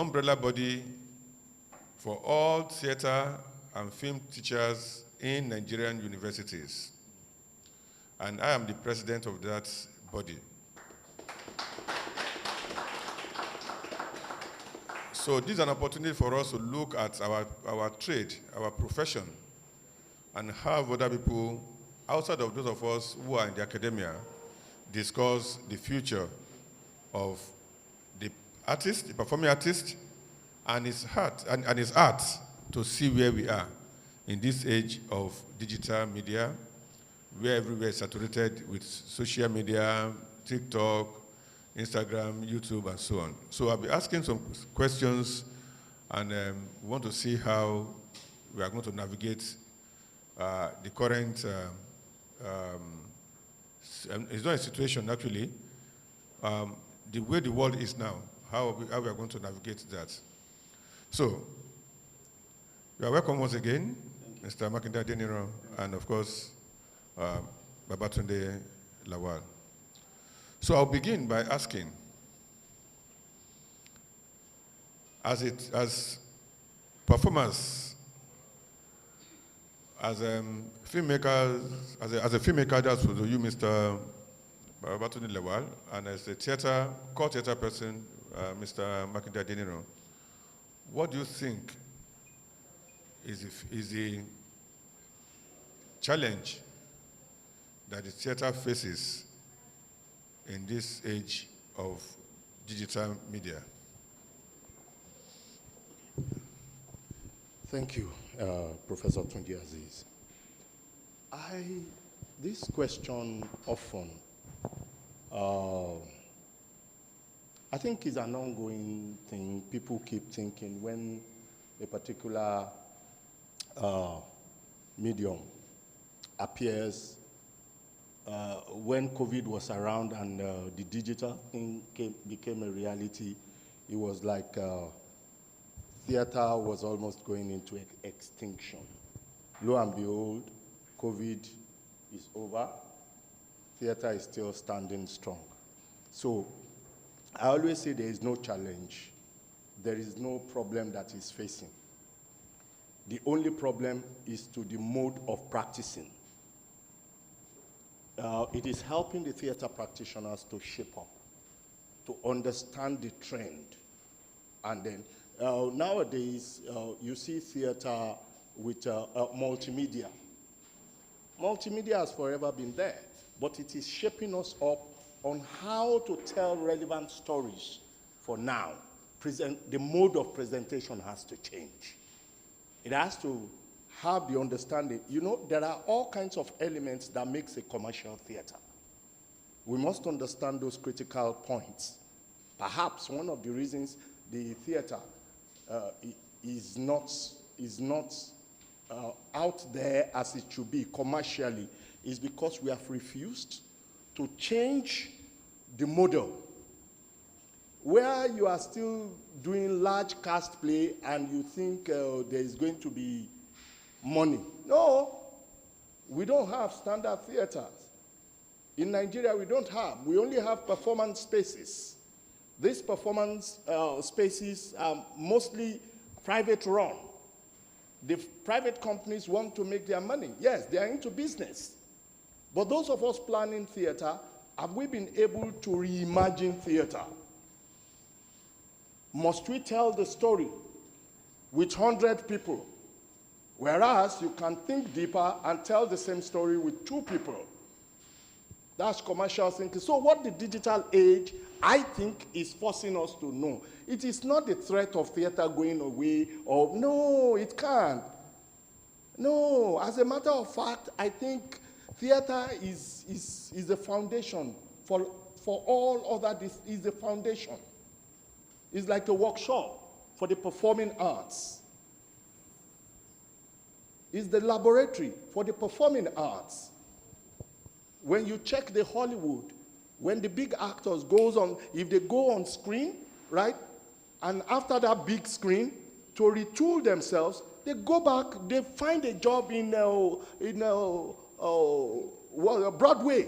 umbrella body for all theater and film teachers in Nigerian universities. And I am the president of that body. So this is an opportunity for us to look at our trade, our profession, and have other people outside of those of us who are in the academia discuss the future of the artist, the performing artist, and his heart and his art, to see where we are in this age of digital media, where everywhere is saturated with social media, TikTok, Instagram, YouTube, and so on. So I'll be asking some questions, and we want to see how we are going to navigate the current, it's not a situation actually, the way the world is now, how we are going to navigate that. So, you are welcome once again, Mr. Makinda Adeniro, and of course, Babatunde Lawal. So I'll begin by asking, as performers, as filmmakers, as a filmmaker, that's for you, Mr. Babatunde Lawal, and as a core theater person, Mr. Makinda Adeniro, what do you think is the challenge that the theater faces in this age of digital media? Thank you, Professor Tunji Azeez. This question often, I think is an ongoing thing. People keep thinking when a particular medium appears, when COVID was around and the digital thing became a reality, it was like theater was almost going into extinction. Lo and behold, COVID is over. Theater is still standing strong. So I always say there is no challenge. There is no problem that is facing. The only problem is to the mode of practicing. It is helping the theater practitioners to shape up, to understand the trend. And then nowadays, you see theater with multimedia. Multimedia has forever been there, but it is shaping us up on how to tell relevant stories for now. The mode of presentation has to change. It has to have the understanding. You know, there are all kinds of elements that makes a commercial theater. We must understand those critical points. Perhaps one of the reasons the theater is not out there as it should be commercially is because we have refused to change the model. Where you are still doing large cast play and you think there is going to be money. No, we don't have standard theaters. In Nigeria, we only have performance spaces. These performance spaces are mostly private run. The private companies want to make their money. Yes, they are into business. But those of us planning theater, have we been able to reimagine theater? Must we tell the story with 100 people? Whereas you can think deeper and tell the same story with 2 people. That's commercial thinking. So what the digital age, I think, is forcing us to know, it is not the threat of theater going away, or no, it can't. No, as a matter of fact, I think theater is the foundation for all other, this is the foundation. It's like a workshop for the performing arts. It's the laboratory for the performing arts. When you check the Hollywood, when the big actors goes on, if they go on screen, right, and after that big screen, to retool themselves, they go back, they find a job in Broadway.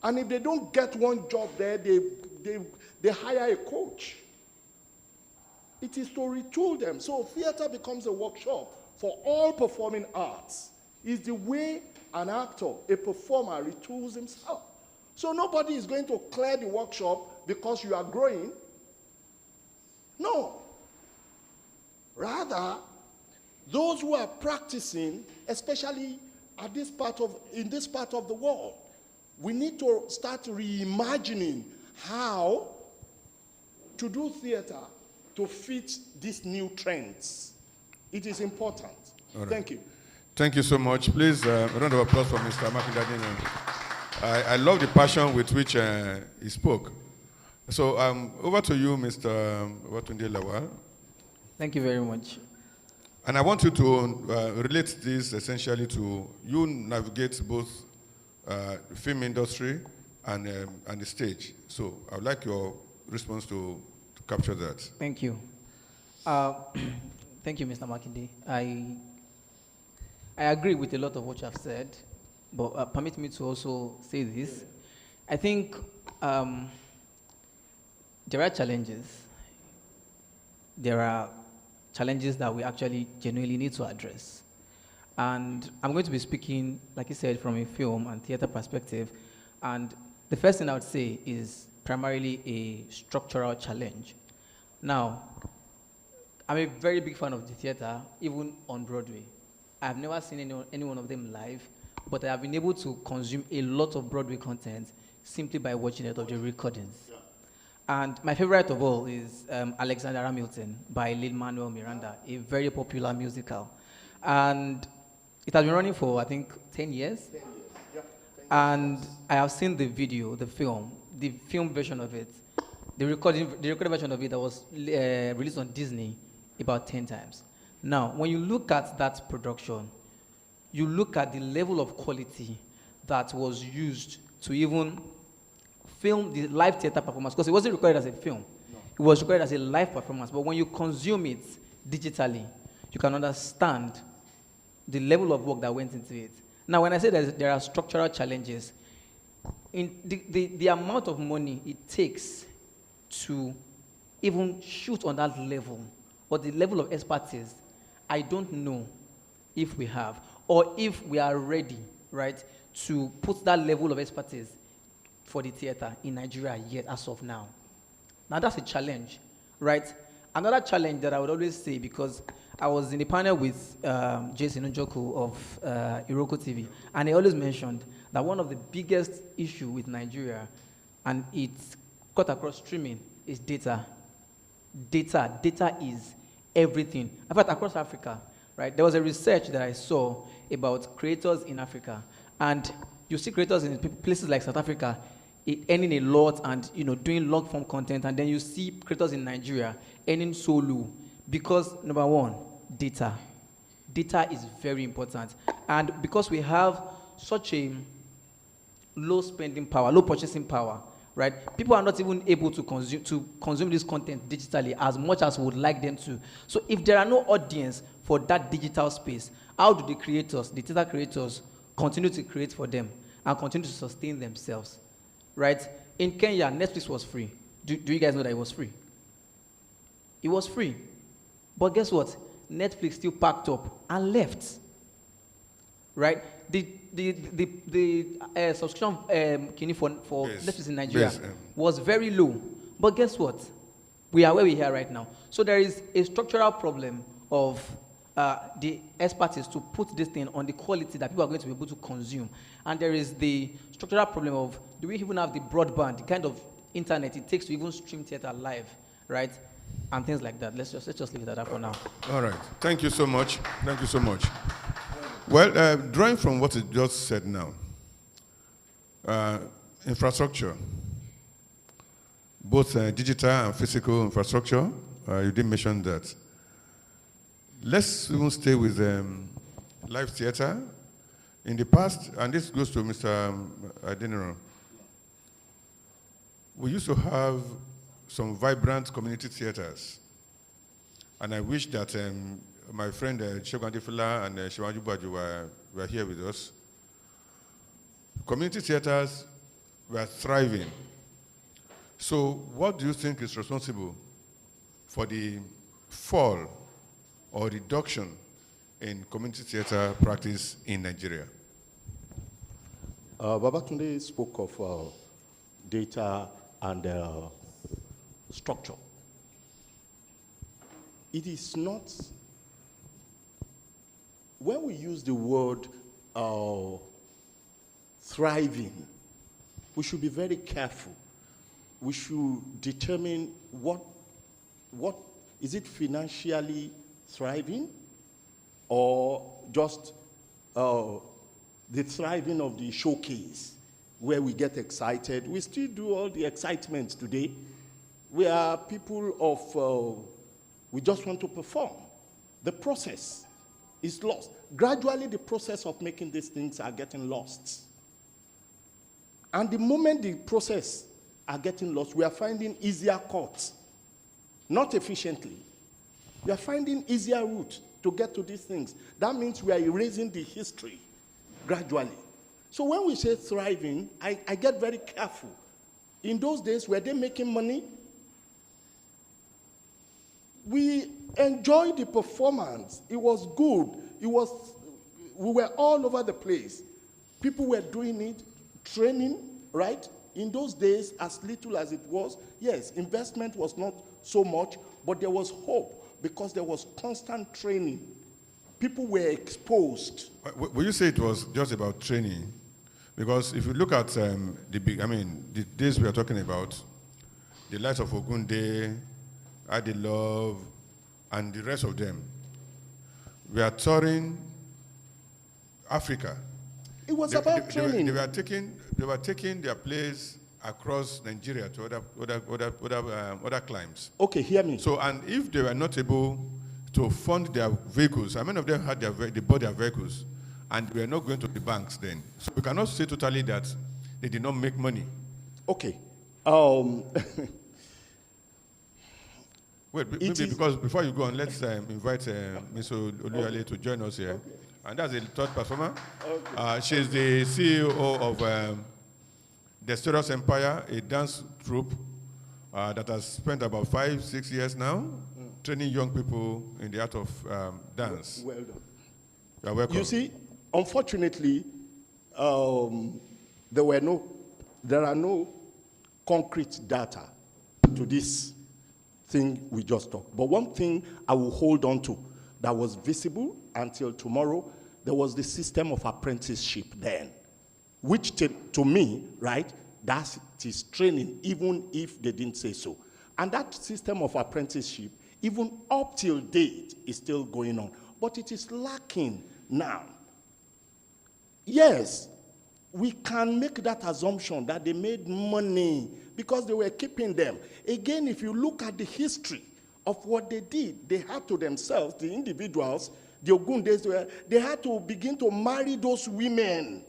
And if they don't get one job there, they hire a coach. It is to retool them. So theater becomes a workshop for all performing arts. It's the way an actor, a performer, retools himself. So nobody is going to clear the workshop because you are growing. No. Rather, those who are practicing, especially in this part of the world, we need to start reimagining how to do theater to fit these new trends. It is important. Right. Thank you. Thank you so much. Please, a round of applause for Mr. Makindadin. I love the passion with which he spoke. So over to you, Mr. Watunde Lawal. Thank you very much. And I want you to relate this essentially to you navigate both the film industry and the stage. So I would like your response to capture that. Thank you. Thank you, Mr. Makinde. I agree with a lot of what you have said, but permit me to also say this. I think there are challenges. There are challenges that we actually genuinely need to address. And I'm going to be speaking, like you said, from a film and theater perspective. And the first thing I would say is primarily a structural challenge. Now, I'm a very big fan of the theater, even on Broadway. I've never seen any one of them live, but I have been able to consume a lot of Broadway content simply by watching it of the recordings. Yeah. And my favorite of all is Alexander Hamilton by Lin-Manuel Miranda, a very popular musical. And it has been running for, I think, 10 years. 10 years. Yeah, 10 years. And I have seen the video, the film version of it, the recorded version of it that was released on Disney about 10 times. Now, when you look at that production, you look at the level of quality that was used to even film the live theater performance, because it wasn't recorded as a film. No. It was recorded as a live performance. But when you consume it digitally, you can understand the level of work that went into it. Now, when I say that there are structural challenges, in the amount of money it takes to even shoot on that level, or the level of expertise, I don't know if we have, or if we are ready, right, to put that level of expertise for the theater in Nigeria yet as of now. Now that's a challenge, right? Another challenge that I would always say, because I was in a panel with Jason Njoku of Iroko TV, and he always mentioned that one of the biggest issues with Nigeria, and it's cut across streaming, is data. Data is everything. In fact, across Africa, right? There was a research that I saw about creators in Africa, and you see creators in places like South Africa earning a lot and doing long form content, and then you see creators in Nigeria earning so low because, number one, data. Data is very important, and because we have such a low spending power, low purchasing power, right? People are not even able to consume this content digitally as much as we would like them to. So if there are no audience for that digital space, how do the creators, the theater creators, continue to create for them and continue to sustain themselves, right? In Kenya, Netflix was free. Do you guys know that it was free? It was free. But guess what? Netflix still packed up and left, right? The subscription for yes. Netflix in Nigeria was very low. But guess what? We are where we are right now. So there is a structural problem of the expertise to put this thing on the quality that people are going to be able to consume. And there is the structural problem of, do we even have the broadband, the kind of internet it takes to even stream theater live, right? And things like that. Let's just leave it at that for now. All right. Thank you so much. Thank you so much. Well, drawing from what you just said now, infrastructure, both digital and physical infrastructure, you did mention that. Let's even stay with live theater. In the past, and this goes to Mr. Adeniro, we used to have some vibrant community theaters. And I wish that my friend Shegun Adefila and Shiwanju Baju were here with us. Community theaters were thriving. So what do you think is responsible for the fall or reduction in community theater practice in Nigeria? Babatunde spoke of data and structure. It is not, when we use the word thriving, we should be very careful. We should determine what is it financially thriving or just the thriving of the showcase where we get excited. We still do all the excitement today. We are people of, we just want to perform. The process is lost. Gradually, the process of making these things are getting lost. And the moment the process are getting lost, we are finding easier cuts, not efficiently. We are finding easier routes to get to these things. That means we are erasing the history gradually. So when we say thriving, I get very careful. In those days, were they making money? We enjoyed the performance. It was good. We were all over the place. People were doing it, training, right? In those days, as little as it was, yes, investment was not so much, but there was hope because there was constant training. People were exposed. Will you say it was just about training? Because if you look at the days we are talking about, the likes of Ogunde, Adi Love, and the rest of them, we are touring Africa. It was about training. They were taking their plays across Nigeria to other climes. Okay, hear me. So, and if they were not able to fund their vehicles, many of them had they bought their vehicles, and we are not going to the banks then. So we cannot say totally that they did not make money. Okay. Wait, maybe because before you go on, let's invite Ms. Oluyale to join us here. Okay. And that's the third performer. Okay. She's the CEO of the Serious Empire, a dance troupe that has spent about 5-6 years now training young people in the art of dance. Well done. You're welcome. You see, unfortunately, there are no concrete data to this thing we just talked. But one thing I will hold on to that was visible until tomorrow, there was the system of apprenticeship then, which to me, right, that is training, even if they didn't say so. And that system of apprenticeship, even up till date, is still going on. But it is lacking now. Yes, we can make that assumption that they made money because they were keeping them. Again, if you look at the history of what they did, they had to themselves, the individuals, the Ogundes, they had to begin to marry those women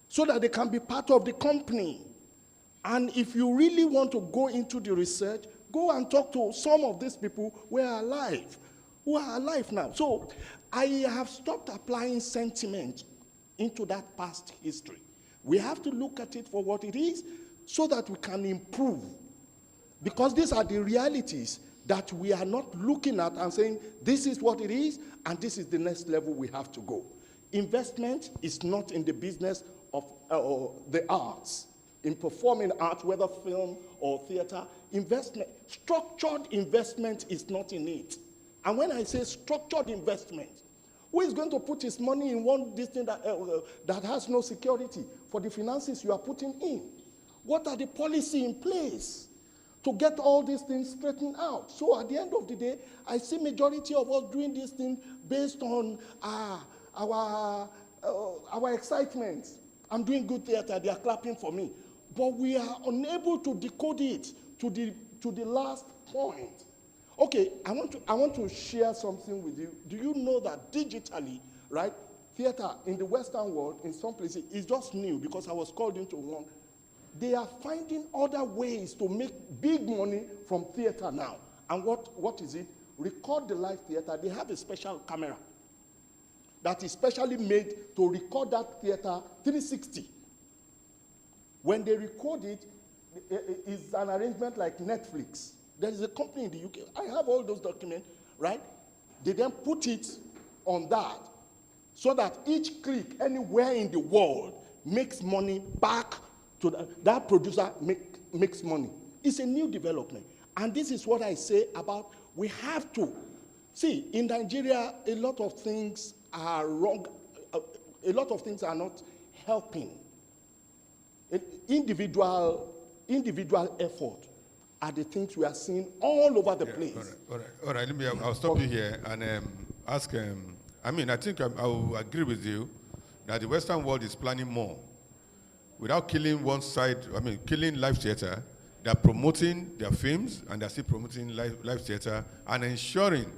so that they can be part of the company. And if you really want to go into the research, go and talk to some of these people who are alive now. So I have stopped applying sentiment into that past history. We have to look at it for what it is so that we can improve. Because these are the realities that we are not looking at and saying, this is what it is, and this is the next level we have to go. Investment is not in the business of the arts. In performing art, whether film or theater, structured investment is not in it. And when I say structured investment, who is going to put his money in one distance that has no security for the finances you are putting in? What are the policies in place to get all these things straightened out? So at the end of the day, I see majority of us doing this thing based on our excitement. I'm doing good theater, they are clapping for me. But we are unable to decode it to the last point. Okay, I want to share something with you. Do you know that digitally, right, theater in the Western world, in some places, is just new because I was called into one. They are finding other ways to make big money from theater now. And what is it? Record the live theater. They have a special camera that is specially made to record that theater 360. When they record it, it's an arrangement like Netflix. There is a company in the UK. I have all those documents, right? They then put it on that so that each click anywhere in the world makes money back to that producer makes money. It's a new development. And this is what I say about we have to. See, in Nigeria, a lot of things are wrong. A lot of things are not helping. Individual effort are the things we are seeing all over the place. All right. I'll stop you here and ask. I think I will agree with you that the Western world is planning more. Without killing one side, killing live theater, they're promoting their films and they're still promoting live theater and ensuring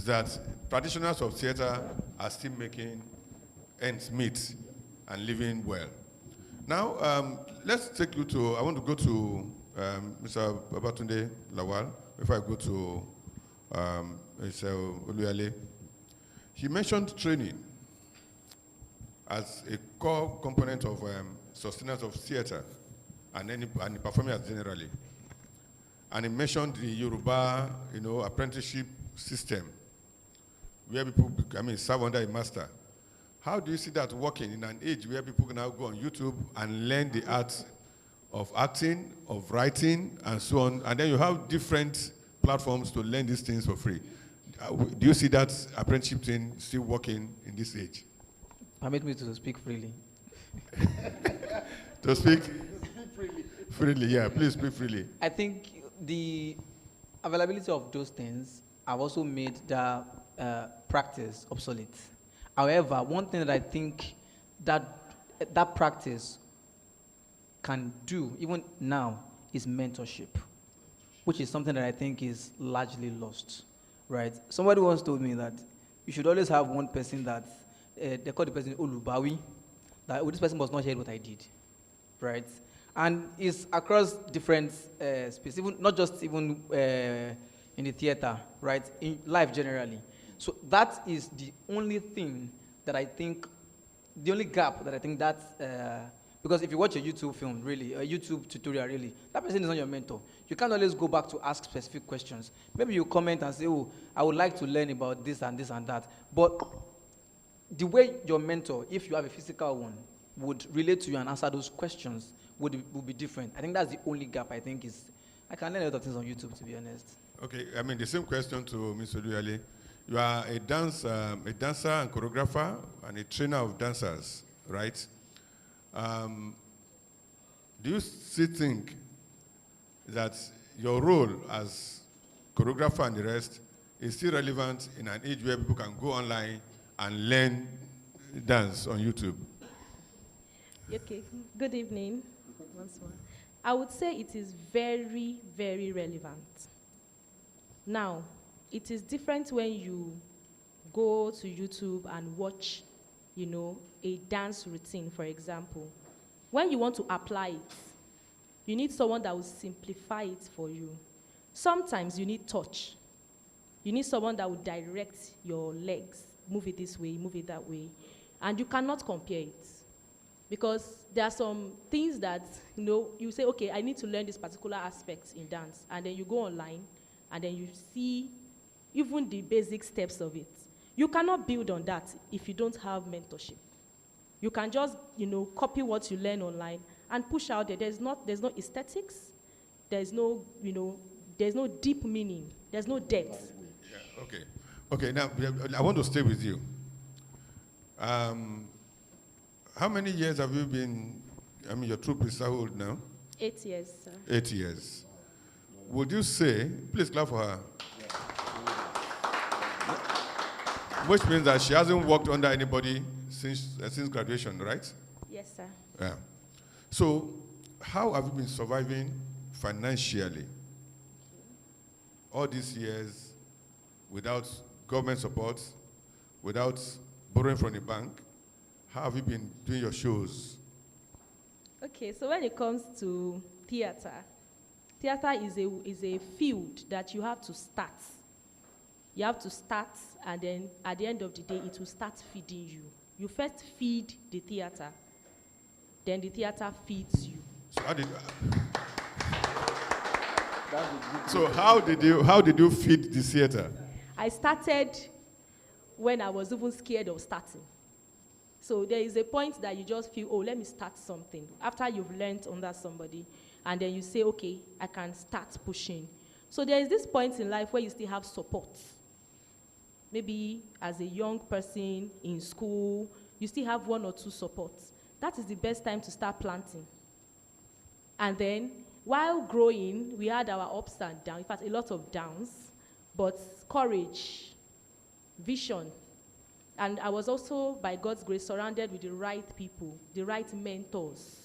that practitioners of theater are still making ends meet and living well. Now, let's take you to, I want to go to Mr. Babatunde Lawal before I go to Mr. Oluyale. He mentioned training as a core component of sustenance of theater and performance generally. And he mentioned the Yoruba, apprenticeship system, where people, serve under a master. How do you see that working in an age where people can now go on YouTube and learn the art of acting, of writing, and so on, and then you have different platforms to learn these things for free? Do you see that apprenticeship thing still working in this age? Permit me to speak freely. To speak? Freely, yeah, please speak freely. I think the availability of those things have also made the practice obsolete. However, one thing that I think that practice can do, even now, is mentorship, which is something that I think is largely lost, right? Somebody once told me that you should always have one person that, they call the person Olubawi, that this person must not hear what I did, right? And it's across different spaces, even, not just even in the theater, right? In life generally. So that is the only thing that I think, the only gap that I think that's, because if you watch a YouTube film, really, a YouTube tutorial, really, that person is not your mentor. You can't always go back to ask specific questions. Maybe you comment and say, oh, I would like to learn about this and this and that. But the way your mentor, if you have a physical one, would relate to you and answer those questions would be different. I think that's the only gap I think is, I can learn a lot of things on YouTube, to be honest. Okay, the same question to Mr. Oluyale. You are a dancer and choreographer and a trainer of dancers, right? Do you still think that your role as choreographer and the rest is still relevant in an age where people can go online and learn dance on YouTube? Okay, good evening once more. I would say it is very, very relevant. Now, it is different when you go to YouTube and watch, a dance routine, for example. When you want to apply it, you need someone that will simplify it for you. Sometimes you need touch. You need someone that will direct your legs. Move it this way, move it that way. And you cannot compare it. Because there are some things that, you say, okay, I need to learn this particular aspect in dance. And then you go online, and then you see even the basic steps of it. You cannot build on that if you don't have mentorship. You can just, copy what you learn online and push out there. There's no aesthetics. There's no, there's no deep meaning. There's no depth. Yeah, okay. Okay, now, I want to stay with you. How many years have you been, your troupe is how old now? 8 years, sir. 8 years. Would you say, please clap for her, which means that she hasn't worked under anybody since graduation, right? Yes, sir. Yeah. So, how have you been surviving financially all these years without government support, without borrowing from the bank? How have you been doing your shows? Okay, so when it comes to theater is a field that you have to start. You have to start, and then at the end of the day, it will start feeding you. You first feed the theater, then the theater feeds you. So how did So how did you feed the theater? I started when I was even scared of starting. So there is a point that you just feel, oh, let me start something. After you've learned under somebody, and then you say, okay, I can start pushing. So there is this point in life where you still have support. Maybe as a young person in school, you still have one or two supports. That is the best time to start planting. And then, while growing, we had our ups and downs, in fact, a lot of downs, but courage, vision. And I was also, by God's grace, surrounded with the right people, the right mentors.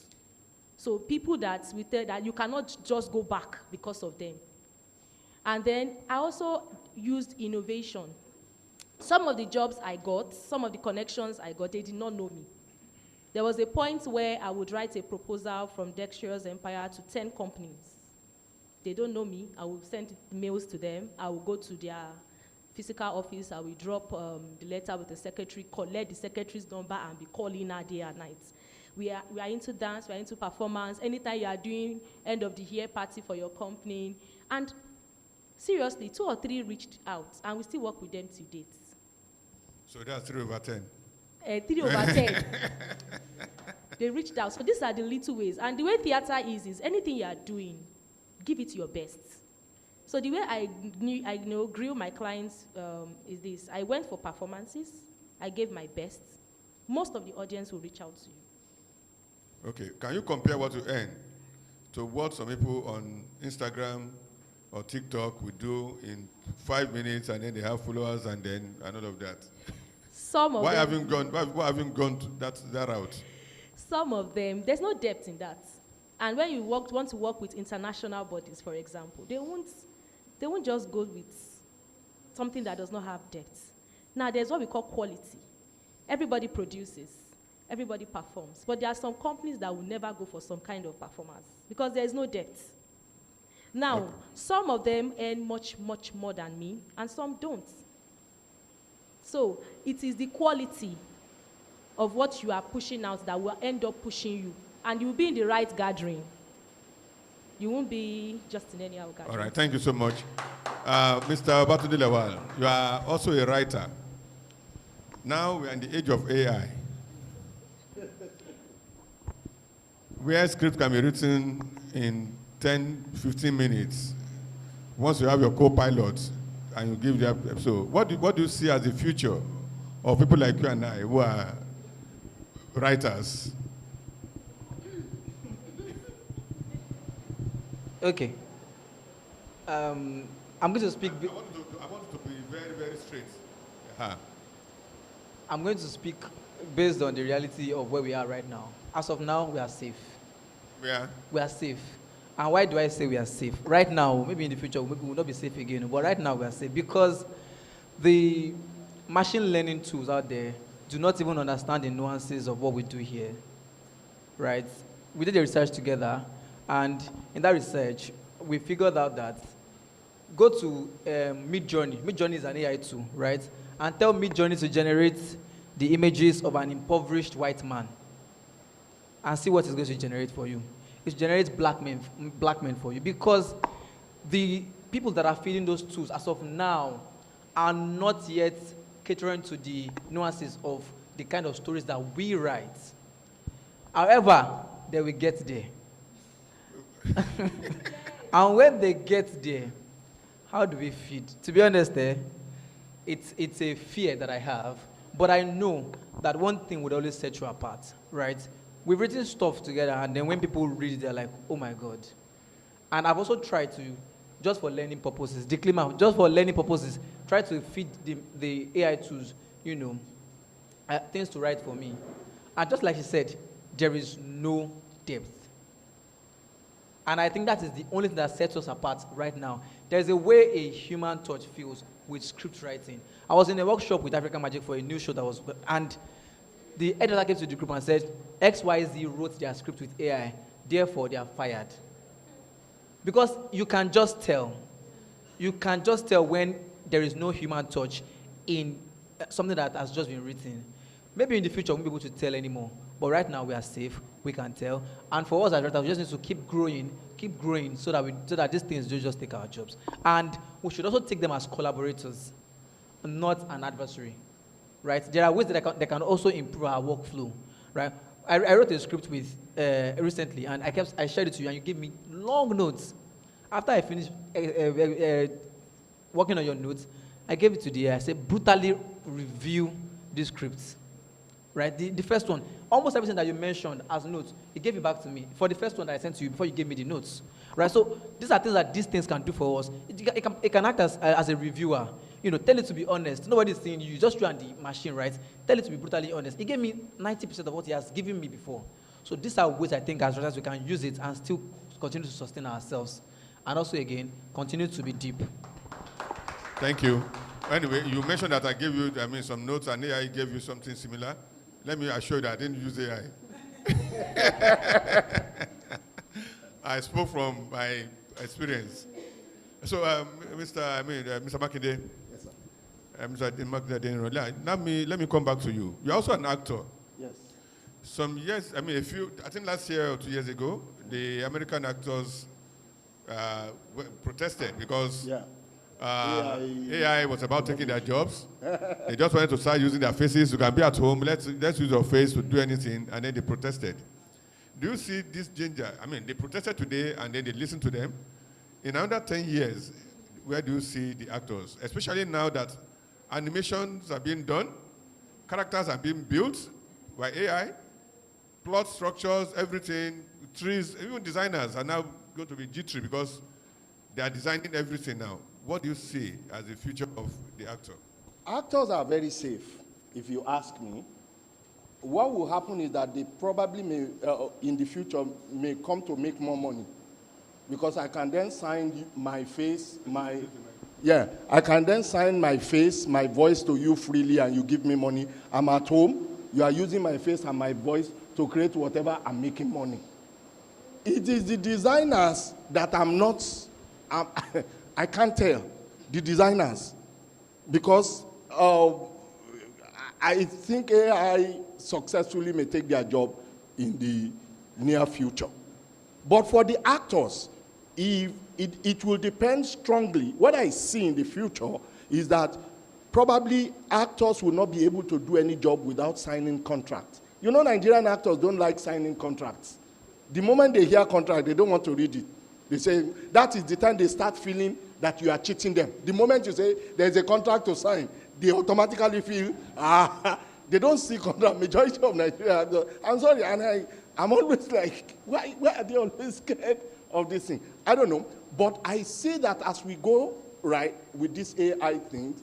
So people that we tell that you cannot just go back because of them. And then I also used innovation. Some of the jobs I got, some of the connections I got, they did not know me. There was a point where I would write a proposal from Dexterous Empire to 10 companies. They don't know me. I will send mails to them. I will go to their physical office. I will drop the letter with the secretary, collect the secretary's number, and be calling her day and night. We are into dance. We are into performance. Anytime you are doing end of the year party for your company. And seriously, 2 or 3 reached out, and we still work with them to date. So that's 3 over 10. 3 over 10. They reached out. So these are the little ways. And the way theater is anything you are doing, give it your best. So the way I grew my clients is this. I went for performances. I gave my best. Most of the audience will reach out to you. Okay. Can you compare what you earn to what some people on Instagram or TikTok would do in 5 minutes, and then they have followers and all of that? Some of why them. Why haven't you gone to that route? Some of them, there's no depth in that. And when you want to work with international bodies, for example, they won't just go with something that does not have depth. Now, there's what we call quality. Everybody produces, everybody performs. But there are some companies that will never go for some kind of performance because there is no depth. Now, okay. Some of them earn much, much more than me, and some don't. So it is the quality of what you are pushing out that will end up pushing you. And you'll be in the right gathering. You won't be just in any other gathering. All right, thank you so much. Mr. Batunde Lawal, you are also a writer. Now we are in the age of AI, where script can be written in 10, 15 minutes. Once you have your co-pilot and you give the episode, what do you see as the future of people like you and I who are writers? Okay. I'm going to speak. I want you to be very, very straight. I'm going to speak based on the reality of where we are right now. As of now, we are safe. We are safe. And why do I say we are safe? Right now, maybe in the future, maybe we will not be safe again. But right now, we are safe because the machine learning tools out there do not even understand the nuances of what we do here. Right? We did the research together. And in that research, we figured out that go to Midjourney. Midjourney is an AI tool, right? And tell Midjourney to generate the images of an impoverished white man. And see what it's going to generate for you. It generates black men for you. Because the people that are feeding those tools as of now are not yet catering to the nuances of the kind of stories that we write. However, they will get there. And when they get there, how do we feed? To be honest, it's a fear that I have, but I know that one thing would always set you apart, right? We've written stuff together, and then when people read it, they're like, oh my God. And I've also tried to, just for learning purposes, just for learning purposes, try to feed the AI tools, things to write for me. And just like she said, there is no depth. And I think that is the only thing that sets us apart right now. There's a way a human touch feels with script writing. I was in a workshop with African Magic for a new show that was, and the editor came to the group and said, XYZ wrote their script with AI, therefore they are fired. Because you can just tell. You can just tell when there is no human touch in something that has just been written. Maybe in the future we won't be able to tell anymore, but right now we are safe. we can tell. And for us as writers, we just need to keep growing so that these things don't just take our jobs. And we should also take them as collaborators, not an adversary, right? There are ways that they can also improve our workflow, right? I wrote a script with recently, and I shared it to you, and you gave me long notes. After I finished working on your notes, I gave it to the I said, brutally review these scripts, right? The first one, almost everything that you mentioned as notes, he gave it back to me for the first one that I sent to you before you gave me the notes, right? So these are things that these things can do for us. It can act as a reviewer. You know, tell it to be honest. Nobody's seeing you, just you and the machine, right? Tell it to be brutally honest. He gave me 90% of what he has given me before. So these are ways I think as writers we can use it and still continue to sustain ourselves. And also, again, continue to be deep. Thank you. Anyway, you mentioned that I gave you, some notes, and AI gave you something similar. Let me assure you that I didn't use AI. I spoke from my experience. So, Mr. Makinde, Yes, sir. Mr. Makinde, let me come back to you. You're also an actor. Yes. Some years, I think last year or 2 years ago, the American actors protested because AI was about taking their jobs. They just wanted to start using their faces. You can be at home, let's use your face to do anything, and then they protested. Do you see this danger? They protested today, and then they listened to them. In another 10 years, where do you see the actors? Especially now that animations are being done, characters are being built by AI, plot structures, everything, trees, even designers are now going to be jittery because they are designing everything now. What do you see as the future of the actor? Actors are very safe, if you ask me. What will happen is that they probably may, in the future, may come to make more money. Because I can then sign my face, I can then sign my face, my voice to you freely, and you give me money. I'm at home, you are using my face and my voice to create whatever, I'm making money. It is the designers that I can't tell, the designers, because I think AI successfully may take their job in the near future. But for the actors, it will depend strongly. What I see in the future is that probably actors will not be able to do any job without signing contracts. You know, Nigerian actors don't like signing contracts. The moment they hear contract, they don't want to read it. They say, that is the time they start feeling that you are cheating them. The moment you say, there's a contract to sign, they automatically feel, they don't see contract. Majority of Nigerian actors, I'm sorry, and I'm always like, why are they always scared of this thing? I don't know. But I see that as we go, right, with this AI thing,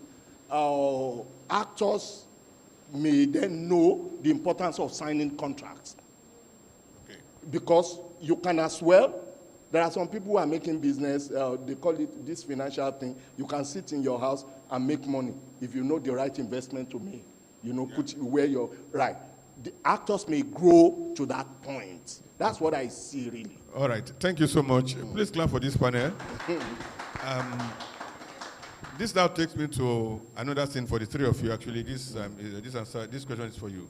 actors may then know the importance of signing contracts. Okay. Because you can as well, there are some people who are making business, they call it this financial thing. You can sit in your house and make money if you know the right investment to make. You know, put where you're, right. The actors may grow to that point. That's what I see, really. All right. Thank you so much. Please clap for this panel. This now takes me to another thing for the three of you, actually. This question is for you.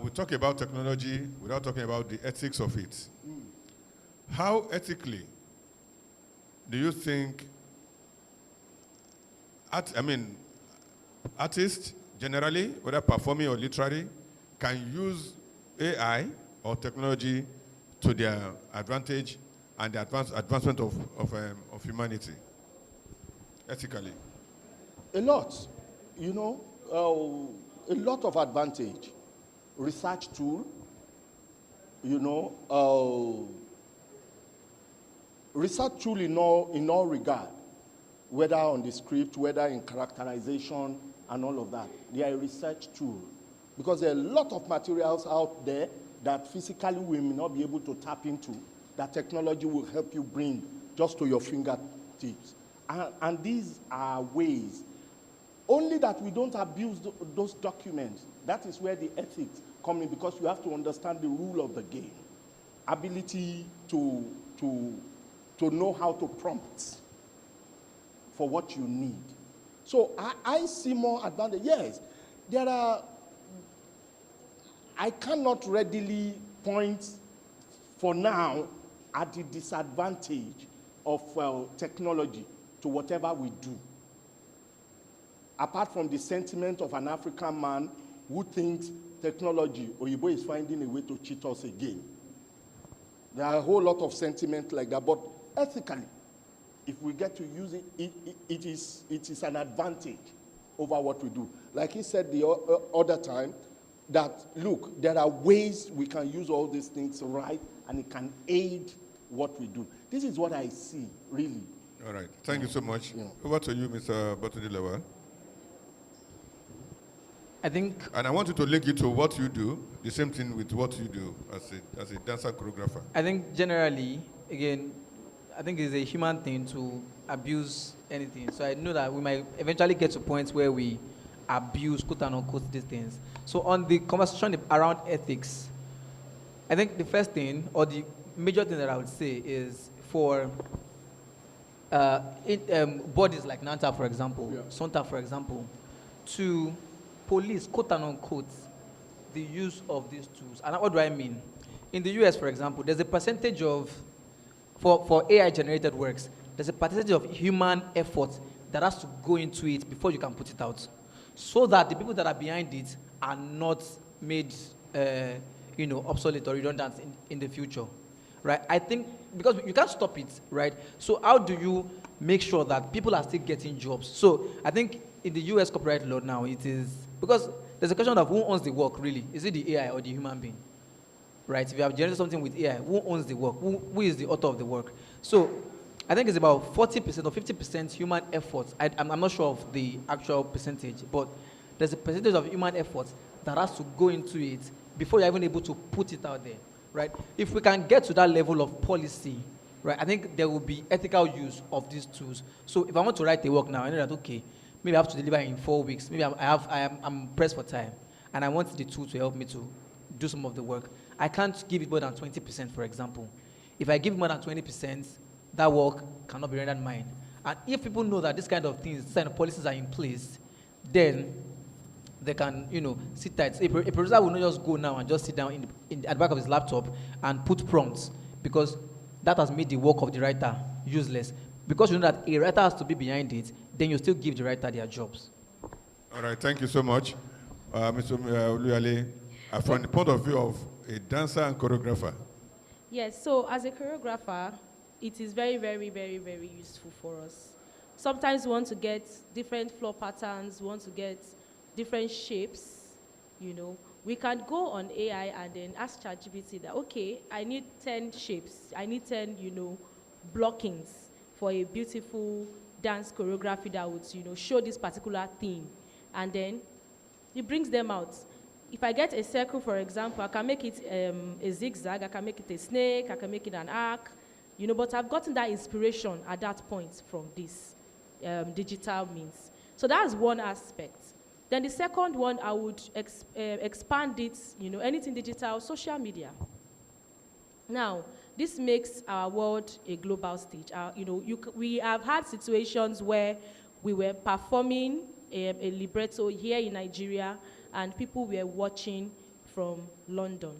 We talk about technology without talking about the ethics of it. How ethically do you think, artists generally, whether performing or literary, can use AI or technology to their advantage and the advancement of humanity, ethically? A lot. You know, a lot of advantage. Research tool, you know, research tool in all regard, whether on the script, whether in characterization and all of that. They are a research tool. Because there are a lot of materials out there that physically we may not be able to tap into, that technology will help you bring just to your fingertips. And these are ways. Only that we don't abuse those documents. That is where the ethics come in, because you have to understand the rule of the game. Ability to know how to prompt for what you need. So I see more advantage. Yes, there are, I cannot readily point for now at the disadvantage of technology to whatever we do. Apart from the sentiment of an African man who thinks technology, Oyibo is finding a way to cheat us again. There are a whole lot of sentiment like that, but ethically, if we get to use it, it is an advantage over what we do. Like he said the other time, that look, there are ways we can use all these things right, and it can aid what we do. This is what I see, really. All right. Thank you so much. Yeah. Over to you, Mr. Batudi-Lawal. I think, And I want you to link it to what you do, the same thing with what you do as a dancer choreographer. I think generally, again, I think it's a human thing to abuse anything. So I know that we might eventually get to points where we abuse, quote unquote, these things. So on the conversation around ethics, I think the first thing, or the major thing that I would say is for bodies like NANTAP, for example, SONTA, for example, to police, quote unquote, the use of these tools. And what do I mean? In the US, for example, there's a percentage of, for AI-generated works, there's a percentage of human effort that has to go into it before you can put it out, so that the people that are behind it are not made, obsolete or redundant in the future, right? I think, because you can't stop it, right? So how do you make sure that people are still getting jobs? So I think in the US copyright law now, it is, because there's a question of who owns the work, really. Is it the AI or the human being? Right? If you have generated something with AI, who owns the work? Who is the author of the work? So I think it's about 40% or 50% human effort. I'm not sure of the actual percentage, but there's a percentage of human effort that has to go into it before you're even able to put it out there, right? If we can get to that level of policy, right, I think there will be ethical use of these tools. So if I want to write a work now, I know that, okay, maybe I have to deliver in 4 weeks. Maybe I'm pressed for time, and I want the tool to help me to do some of the work. I can't give it more than 20%, for example. If I give more than 20%, that work cannot be rendered mine. And if people know that this kind of things, this kind of policies are in place, then they can, sit tight. A producer will not just go now and just sit down at the back of his laptop and put prompts, because that has made the work of the writer useless. Because you know that a writer has to be behind it, then you still give the writer their jobs. All right, thank you so much. Mr. Oluyale, from the point of view of a dancer and choreographer. Yes, so as a choreographer, it is very, very, very, very useful for us. Sometimes we want to get different floor patterns, we want to get different shapes, We can go on AI and then ask ChatGPT that, okay, I need 10 shapes, I need 10, blockings for a beautiful dance choreography that would, show this particular theme. And then it brings them out. If I get a circle, for example, I can make it a zigzag, I can make it a snake, I can make it an arc, but I've gotten that inspiration at that point from this digital means. So that's one aspect. Then the second one, I would expand it, anything digital, social media. Now, this makes our world a global stage. We have had situations where we were performing a libretto here in Nigeria, and people were watching from London.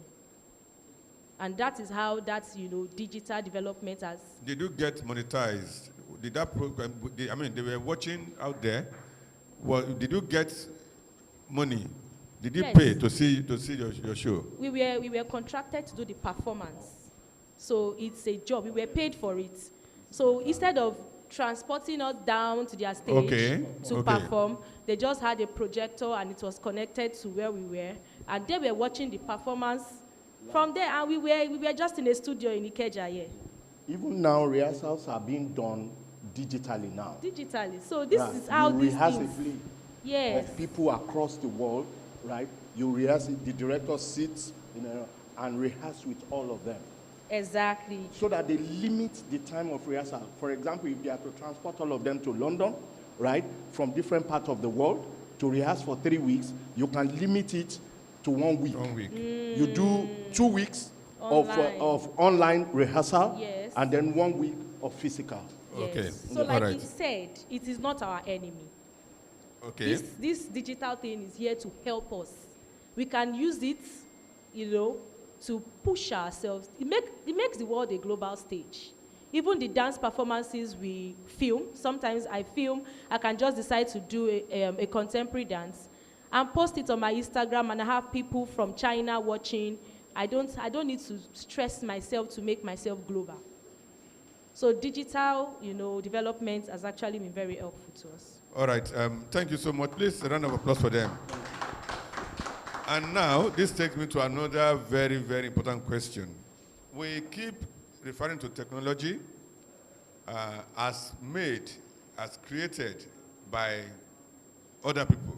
And that is how digital development has... Did you get monetized? Did that program, they were watching out there. Well, did you get money? Did you pay to see your show? We were contracted to do the performance. So it's a job. We were paid for it. So instead of transporting us down to their stage to perform, they just had a projector and it was connected to where we were. And they were watching the performance from there. And we were just in a studio in Ikeja here. Even now, rehearsals are being done digitally now. Digitally. So this is how this is. Yes. Of people across the world, right? You rehearse it, the director sits, and rehearse with all of them. Exactly. So that they limit the time of rehearsal. For example, if they have to transport all of them to London, right, from different parts of the world to rehearse for 3 weeks, you can limit it to 1 week. 1 week. You do 2 weeks of online rehearsal, yes, and then 1 week of physical. Yes. Okay. So like he said, it is not our enemy. Okay. This digital thing is here to help us. We can use it to push ourselves. It makes the world a global stage. Even the dance performances we film, sometimes I can just decide to do a contemporary dance and post it on my Instagram, and I have people from China watching. I don't need to stress myself to make myself global. So digital, development has actually been very helpful to us. All right, thank you so much. Please, a round of applause for them. And now, this takes me to another very, very important question. We keep referring to technology as created by other people.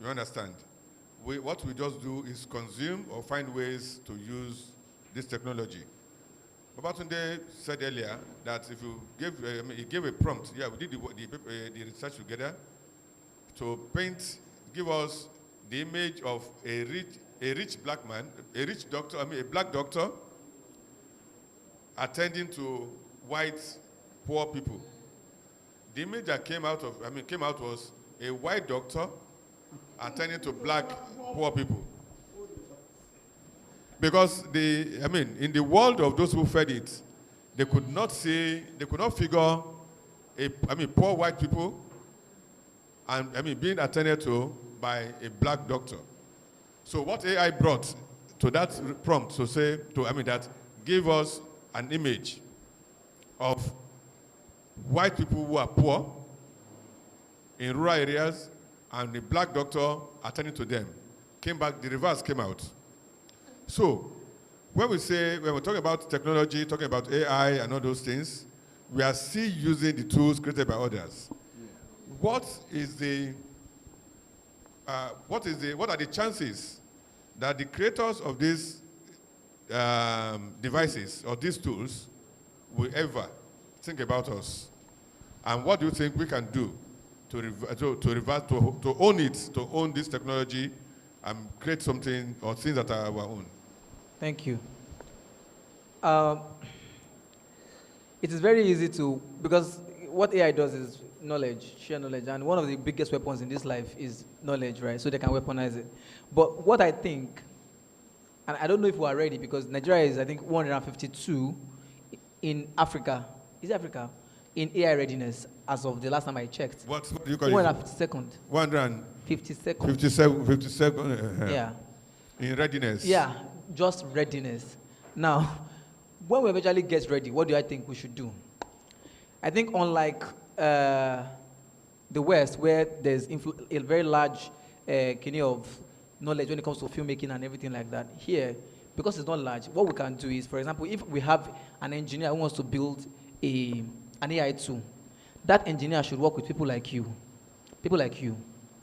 You understand? What we just do is consume or find ways to use this technology. Babatunde said earlier that if you he gave a prompt, yeah, we did the research together to give us the image of a rich black man, a black doctor attending to white poor people. The image that came out was a white doctor attending to black poor people. Because in the world of those who fed it, they could not figure poor white people and being attended to by a black doctor. So what AI brought to that prompt that gave us an image of white people who are poor in rural areas and the black doctor attending to them. The reverse came out. So when we're talking about technology, talking about AI and all those things, we are still using the tools created by others. What are the chances that the creators of these devices or these tools will ever think about us? And what do you think we can do to own this technology and create something or things that are our own? Thank you. It is very easy because what AI does is knowledge, share knowledge, and one of the biggest weapons in this life is knowledge, right? So they can weaponize it. But what I think, and I don't know if we are ready, because Nigeria is, I think, 152 in Africa. Is it Africa? In AI readiness, as of the last time I checked. What do you call it? 152nd. 152nd. 52nd. Yeah. In readiness. Yeah, just readiness. Now, when we eventually get ready, what do I think we should do? I think unlike the West, where there's a very large kidney of knowledge when it comes to filmmaking and everything like that, here, because it's not large, what we can do is, for example, if we have an engineer who wants to build an AI tool, that engineer should work with people like you,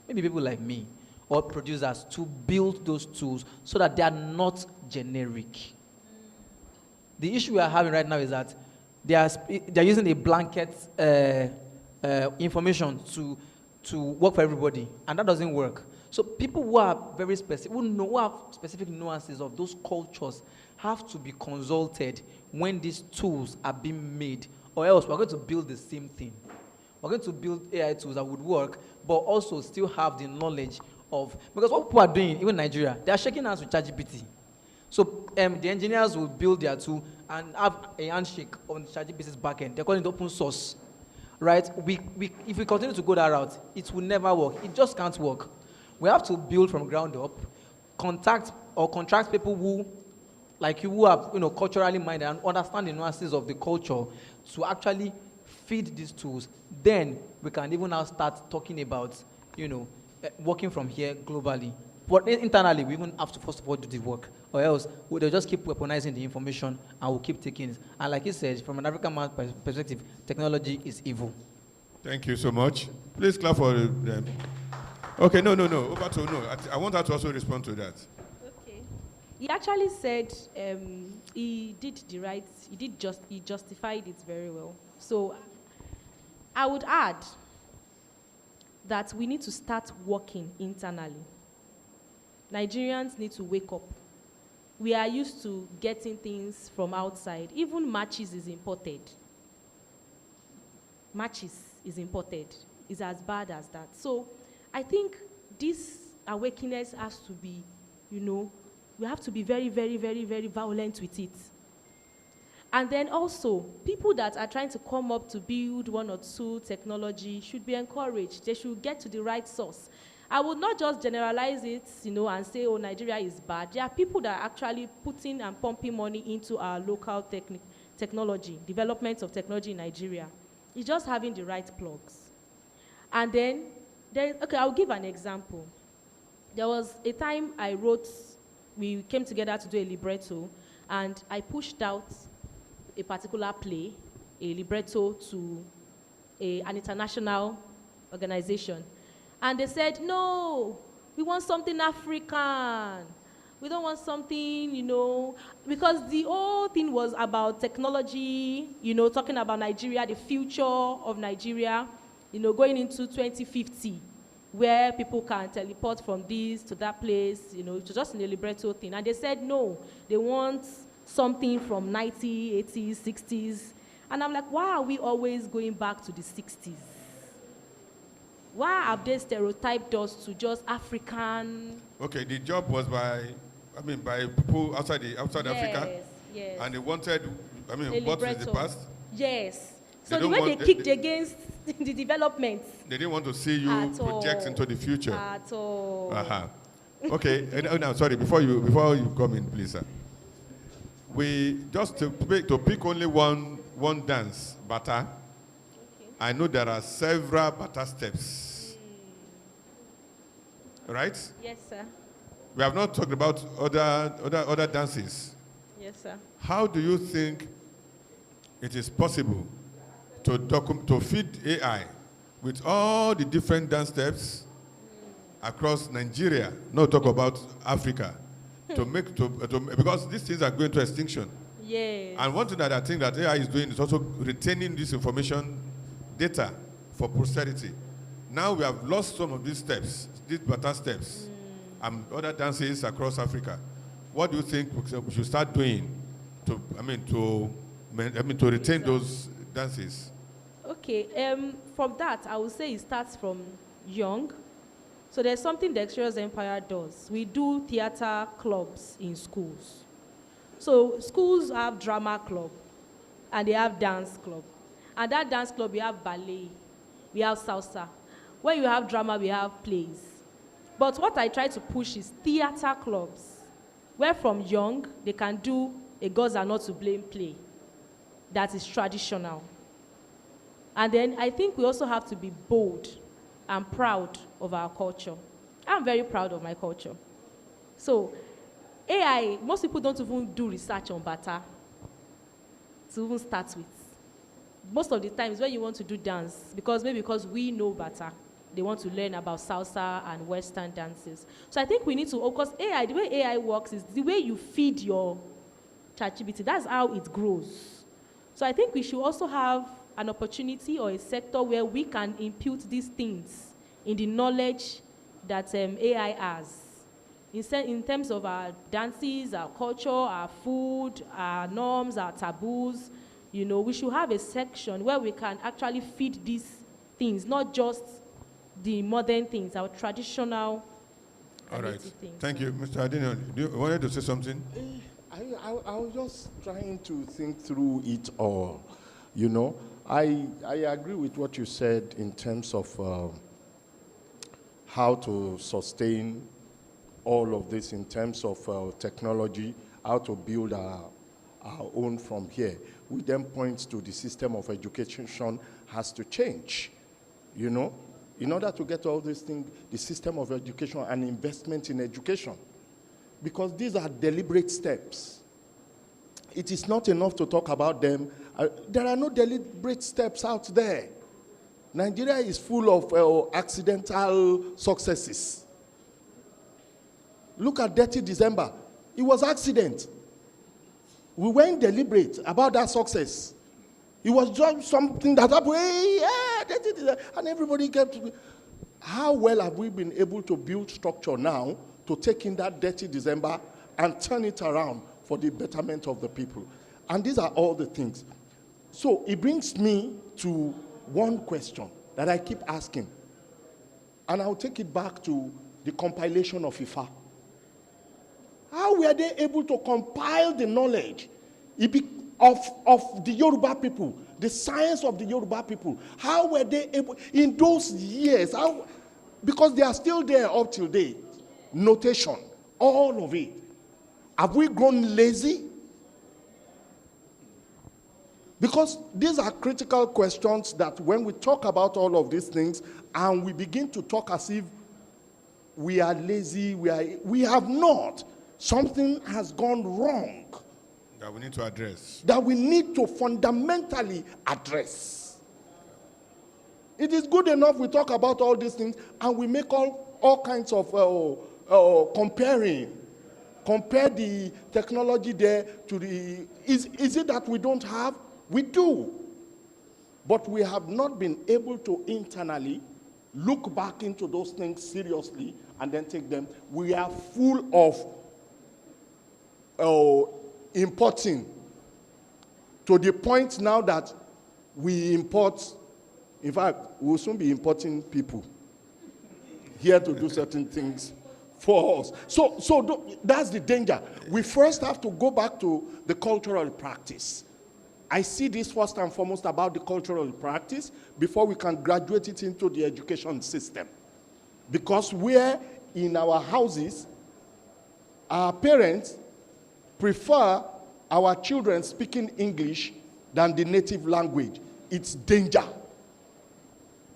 maybe people like me, or producers to build those tools so that they are not generic. The issue we are having right now is that they're using a blanket information to work for everybody, and that doesn't work. So people who are very specific, who have specific nuances of those cultures, have to be consulted when these tools are being made, or else we're going to build the same thing. We're going to build AI tools that would work, but also still have the knowledge of, because what people are doing, even in Nigeria, they are shaking hands with ChatGPT. So the engineers will build their tool and have a handshake on ChatGPT's backend. They're calling it open source, right? If we continue to go that route, it will never work. It just can't work. We have to build from ground up, contract people who, like you, who have culturally minded and understand the nuances of the culture to actually feed these tools. Then we can even now start talking about, working from here globally. But internally, we even have to first of all do the work, or else they'll just keep weaponizing the information and we'll keep taking it. And like you said, from an African man's perspective, technology is evil. Thank you so much. Please clap for them. Okay, no. Over to no. I want her to also respond to that. Okay. He actually said he justified it very well. So I would add that we need to start working internally. Nigerians need to wake up. We are used to getting things from outside. Even matches is imported. Matches is imported. It's as bad as that. So I think this awareness has to be you know, we have to be very, very, very, very violent with it. And then also, people that are trying to come up to build one or two technology should be encouraged. They should get to the right source. I would not just generalize it, you know, and say, oh, Nigeria is bad. There are people that are actually putting and pumping money into our local technology, development of technology in Nigeria. It's just having the right plugs. And then, okay, I'll give an example. There was a time we came together to do a libretto, and I pushed out a particular play, a libretto, to an international organization. And they said, no, we want something African. We don't want something, you know, because the whole thing was about technology, you know, talking about Nigeria, the future of Nigeria, you know, going into 2050, where people can teleport from this to that place, you know, just in the libretto thing. And they said, no, they want something from 90s, 80s, 60s. And I'm like, why are we always going back to the 60s? Why have they stereotyped us to just African? Okay, the job was by people outside Africa? Yes. And they wanted, what is the past? Yes. So the way they kicked against the development. They didn't want to see you project into the future. At all. Uh-huh. Okay, no, sorry, before you come in, please, sir. We just to pick only one dance, bata. Okay. I know there are several bata steps. Right? Yes, sir. We have not talked about other dances. Yes, sir. How do you think it is possible to feed AI with all the different dance steps across Nigeria, not talk about Africa, because these things are going to extinction. Yes. And one thing that I think that AI is doing is also retaining this information data for posterity. Now we have lost some of these steps, these bata steps, and other dances across Africa. What do you think we should start doing to retain those dances? Okay, from that, I would say it starts from young. So there's something the Exteriors Empire does. We do theater clubs in schools. So schools have drama club, and they have dance club. And that dance club, we have ballet, we have salsa. When you have drama, we have plays. But what I try to push is theater clubs, where from young, they can do a Gods Are Not to Blame play that is traditional. And then I think we also have to be bold and proud of our culture. I'm very proud of my culture. So AI, most people don't even do research on bata to even start with. Most of the times when you want to do dance, because we know bata, they want to learn about salsa and Western dances. So I think we need to, because AI, the way AI works is the way you feed your ChatGPT, that's how it grows. So I think we should also have an opportunity or a sector where we can impute these things in the knowledge that AI has. In terms of our dances, our culture, our food, our norms, our taboos, you know, we should have a section where we can actually feed these things, not just the modern things, our traditional all right. things. Thank you. Mr. Adino, you wanted to say something? I was just trying to think through it all, you know. I agree with what you said in terms of how to sustain all of this in terms of technology, how to build our own from here. We then point to the system of education has to change, you know. In order to get all these things, the system of education and investment in education, because these are deliberate steps. It is not enough to talk about them. There are no deliberate steps out there. Nigeria is full of accidental successes. Look at Dirty December. It was accident. We weren't deliberate about that success. It was just something that happened. Hey, yeah, and everybody kept. How well have we been able to build structure now to take in that Dirty December and turn it around for the betterment of the people? And these are all the things. So it brings me to one question that I keep asking. And I'll take it back to the compilation of IFA. How were they able to compile the knowledge of the Yoruba people, the science of the Yoruba people? How were they able, in those years, because they are still there up till date, notation, all of it. Have we grown lazy? Because these are critical questions that when we talk about all of these things and we begin to talk as if we are lazy, we have not. Something has gone wrong. That we need to address. That we need to fundamentally address. It is good enough we talk about all these things and we make all kinds of comparing. Compare the technology there to the... Is it that we don't have? We do. But we have not been able to internally look back into those things seriously and then take them. We are full of importing to the point now that we import. In fact, we'll soon be importing people here to do certain things for us. So that's the danger. We first have to go back to the cultural practice. I see this first and foremost about the cultural practice before we can graduate it into the education system. Because we're in our houses, our parents prefer our children speaking English than the native language. It's danger.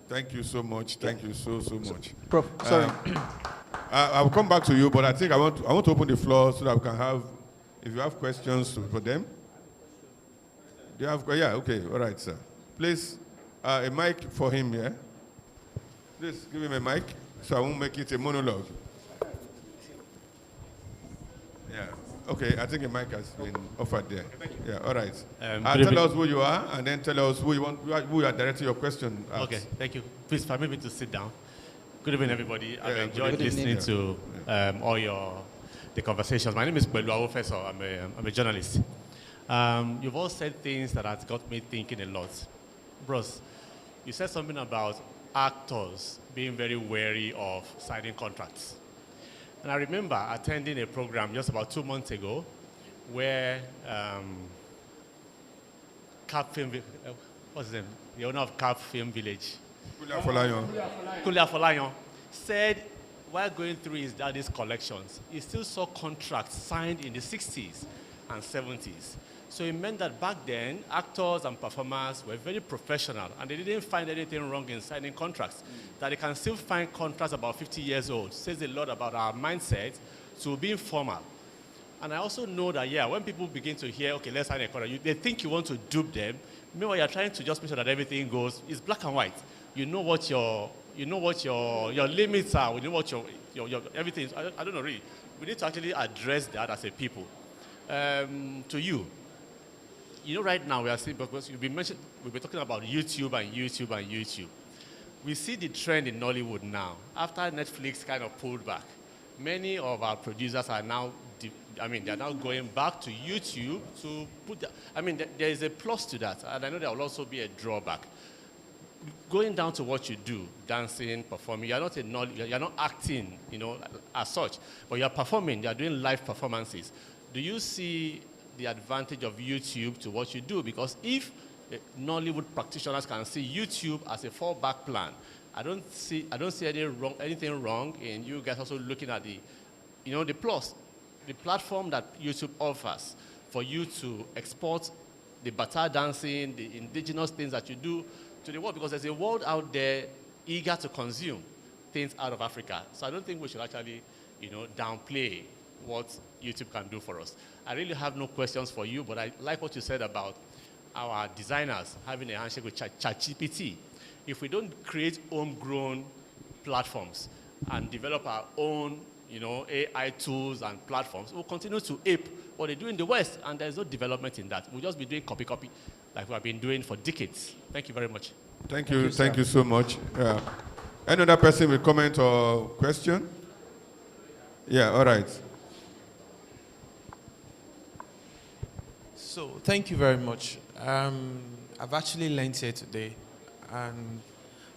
Thank you so much. Thank you so much. Prof, sorry. I'll come back to you, but I think I want to open the floor so that we can have, if you have questions for them. Do you have, yeah, okay, all right, sir. Please, a mic for him, yeah? Please give him a mic so I won't make it a monologue. Yeah, okay, I think a mic has been offered there. Yeah, all right. Tell us who you are and then tell us who you are directing your question at. Okay, thank you. Please permit me to sit down. Good evening, everybody. I've enjoyed listening to all the conversations. My name is Belu Professor. I'm a journalist. You've all said things that has got me thinking a lot. Bros, you said something about actors being very wary of signing contracts. And I remember attending a program just about 2 months ago where Cap Film, what's his name? The owner of Cap Film Village, Kulia Folayon, said while going through his daddy's collections, he still saw contracts signed in the 60s and 70s. So it meant that back then, actors and performers were very professional, and they didn't find anything wrong in signing contracts. That they can still find contracts about 50 years old says a lot about our mindset to being formal. And I also know that, yeah, when people begin to hear, okay, let's sign a contract, they think you want to dupe them. Meanwhile, you're trying to just make sure that everything goes, it's black and white. You know what your limits are, you know what your everything is. I don't know really. We need to actually address that as a people. To you. You know, right now we are seeing, because we've been talking about YouTube and YouTube and YouTube. We see the trend in Nollywood now. After Netflix kind of pulled back, many of our producers are now, they're now going back to YouTube to put there is a plus to that, and I know there will also be a drawback. Going down to what you do, dancing, performing, you're not acting, as such, but you're performing, you're doing live performances. Do you see the advantage of YouTube to what you do? Because if Nollywood practitioners can see YouTube as a fallback plan, I don't see anything wrong in you guys also looking at the plus, the platform that YouTube offers for you to export the bata dancing, the indigenous things that you do to the world, because there's a world out there eager to consume things out of Africa. So I don't think we should actually, downplay what YouTube can do for us. I really have no questions for you, but I like what you said about our designers having a handshake with ChatGPT. If we don't create homegrown platforms and develop our own, AI tools and platforms, we'll continue to ape what they do in the West, and there's no development in that. We'll just be doing copy, like we have been doing for decades. Thank you very much. Thank you so much. Any other person with comment or question? Yeah, all right. So, thank you very much. I've actually learned here today, and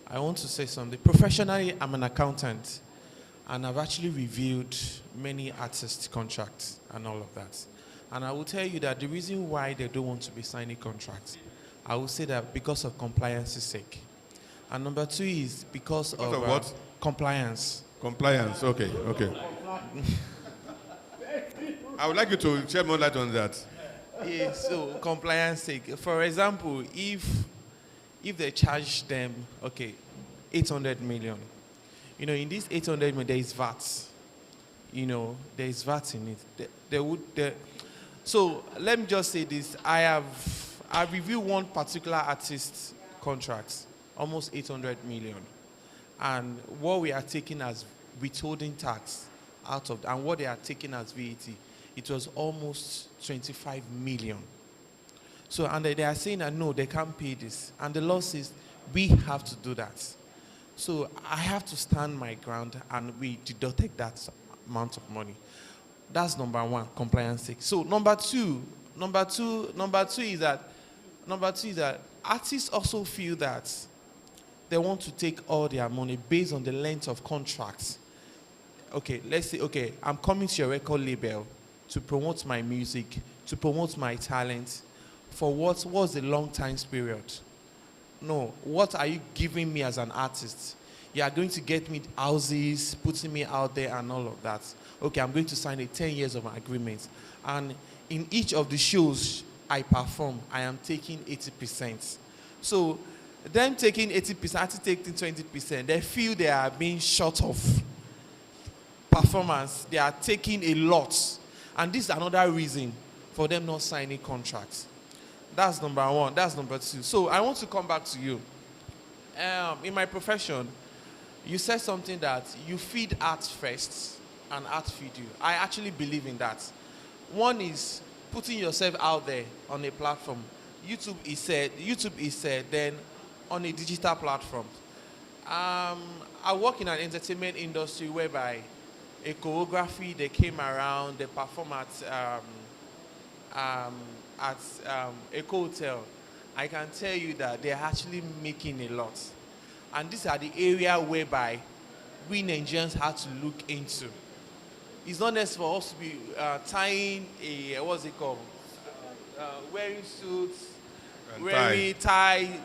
I want to say something. Professionally, I'm an accountant, And I've actually reviewed many artist contracts and all of that. And I will tell you that the reason why they don't want to be signing contracts, I will say that because of compliance's sake. And number two is because of what? Compliance. Compliance, okay, okay. I would like you to shed more light on that. Yeah, so compliance sake. For example, if they charge them, okay, 800 million. You know, in this 800 million, there is VAT. You know, there is VAT in it. So let me just say this. I reviewed one particular artist's contracts, almost 800 million. And what we are taking as withholding tax out of, and what they are taking as VAT, it was almost 25 million. So, and they are saying that no, they can't pay this. And the law says we have to do that. So I have to stand my ground and we deducted that amount of money. That's number one, compliance sake. So number two is that artists also feel that they want to take all their money based on the length of contracts. Okay, let's say, okay, I'm coming to your record label to promote my music, to promote my talent. For what's the long time period? No, what are you giving me as an artist? You are going to get me Azeez, putting me out there and all of that. Okay, I'm going to sign a 10 years of agreement. And in each of the shows I perform, I am taking 80%. So them taking 80%, taking 20%, they feel they are being short of performance. They are taking a lot. And this is another reason for them not signing contracts. That's number one. That's number two. So I want to come back to you. In my profession, you said something that you feed art first and art feed you. I actually believe in that. One is putting yourself out there on a platform. YouTube is said, then on a digital platform. I work in an entertainment industry whereby a choreography, they came around, they perform at a hotel. I can tell you that they're actually making a lot. And these are the area whereby we Nigerians have to look into. It's not necessary for us to be tying a, what's it called? Wearing suits, and wearing tie.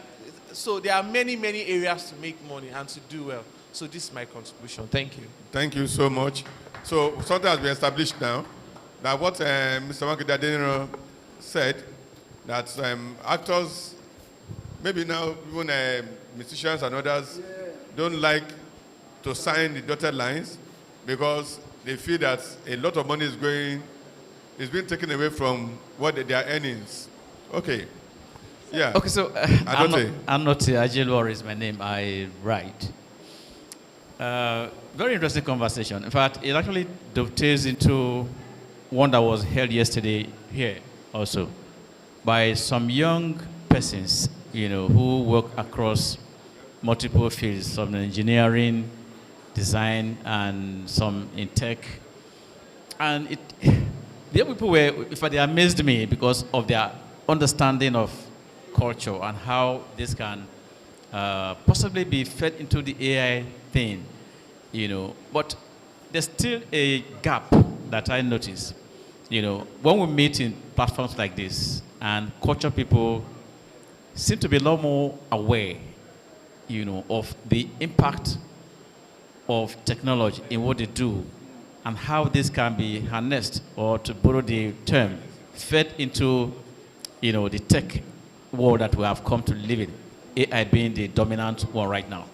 So there are many, many areas to make money and to do well. So this is my contribution. Thank you. Thank you so much. So something has been established now, that what Mr. Makida said, that actors, maybe now even musicians and others, don't like to sign the dotted lines because they feel that a lot of money is being taken away from what their earnings. Okay. Yeah. Okay, so I'm not Ajilwar is my name. I write. Very interesting conversation. In fact, it actually dovetails into one that was held yesterday here also by some young persons, you know, who work across multiple fields, some in engineering, design, and some in tech. And the young people were, in fact, they amazed me because of their understanding of culture and how this can possibly be fed into the AI thing, you know. But there's still a gap that I notice, you know, when we meet in platforms like this, and culture people seem to be a lot more aware, you know, of the impact of technology in what they do and how this can be harnessed, or to borrow the term, fed into, you know, the tech world that we have come to live in, AI being the dominant one right now.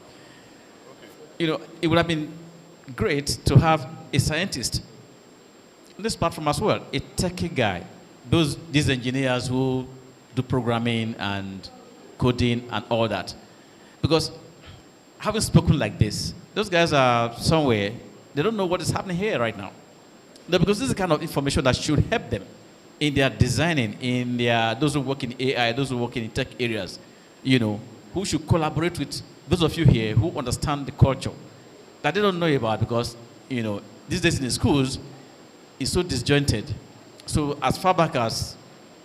You know, it would have been great to have a scientist on this platform as well, a techie guy, these engineers who do programming and coding and all that. Because having spoken like this, those guys are somewhere, they don't know what is happening here right now. No, because this is the kind of information that should help them in their designing, in their, those who work in AI, those who work in tech areas, you know, who should collaborate with those of you here who understand the culture that they don't know about, because, you know, these days in the schools, it's so disjointed. So as far back as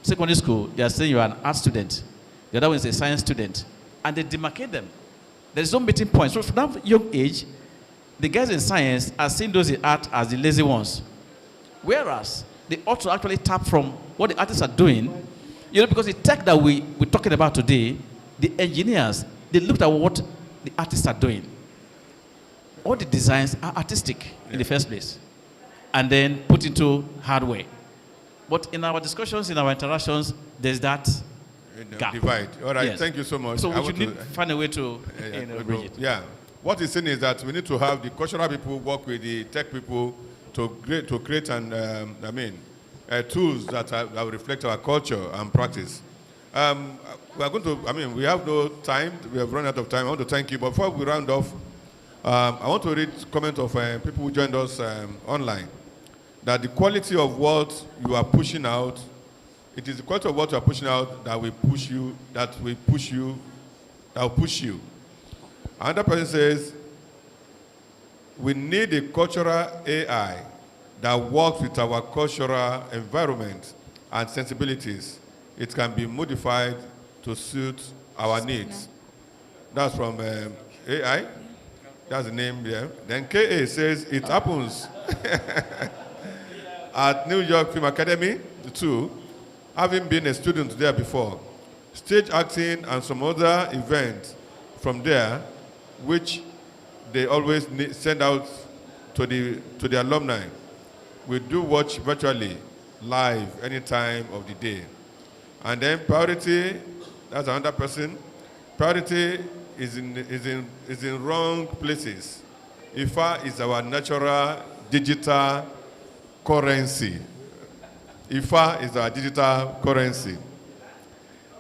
secondary school, they are saying you are an art student. The other one is a science student. And they demarcate them. There is no meeting point. So from that young age, the guys in science are seeing those in art as the lazy ones. Whereas they ought to actually tap from what the artists are doing. You know, because the tech that we're talking about today, the engineers, they looked at what the artists are doing. All the designs are artistic in the first place, and then put into hardware. But in our discussions, in our interactions, there's that gap. Divide. All right, Yes. Thank you so much. So we should find a way to bridge it. Yeah. What he's saying is that we need to have the cultural people work with the tech people to create tools that will reflect our culture and practice. We are going to, we have no time. We have run out of time. I want to thank you. But before we round off, I want to read comment of people who joined us online. That the quality of what you are pushing out, it is the quality of what you are pushing out that will push you, that will push you. Another person says, we need a cultural AI that works with our cultural environment and sensibilities. It can be modified to suit our needs. That's from AI. That's the name there. Then KA says, it happens at New York Film Academy, too, having been a student there before. Stage acting and some other events from there, which they always send out to the alumni. We do watch virtually, live, any time of the day. And then priority, that's another person. Priority is in wrong places. IFA is our natural digital currency. IFA is our digital currency.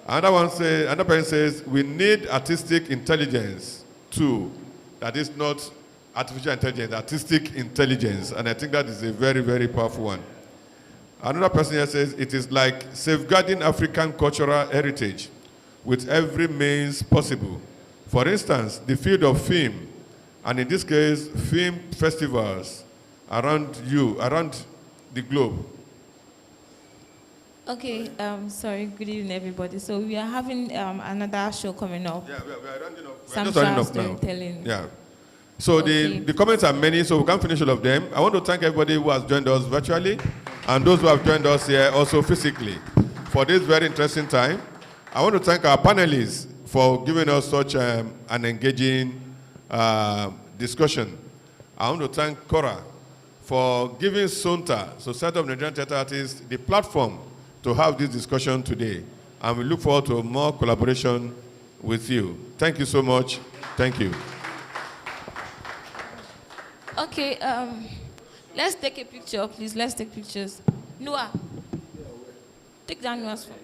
Another person says, we need artistic intelligence too. That is not artificial intelligence, artistic intelligence. And I think that is a very, very powerful one. Another person here says, it is like safeguarding African cultural heritage with every means possible. For instance, the field of film, and in this case, film festivals around the globe. Okay, sorry, good evening, everybody. So we are having another show coming up. Yeah, we are running up. Some just running up now. storytelling. Yeah. So Okay. the comments are many, so we can't finish all of them. I want to thank everybody who has joined us virtually and those who have joined us here also physically for this very interesting time. I want to thank our panelists for giving us such an engaging discussion. I want to thank CORA for giving SONTA, Society of Nigerian Theatre Artists, the platform to have this discussion today. And we look forward to more collaboration with you. Thank you so much. Thank you. Okay, let's take a picture, please. Let's take pictures. Noah, take down Noah's phone.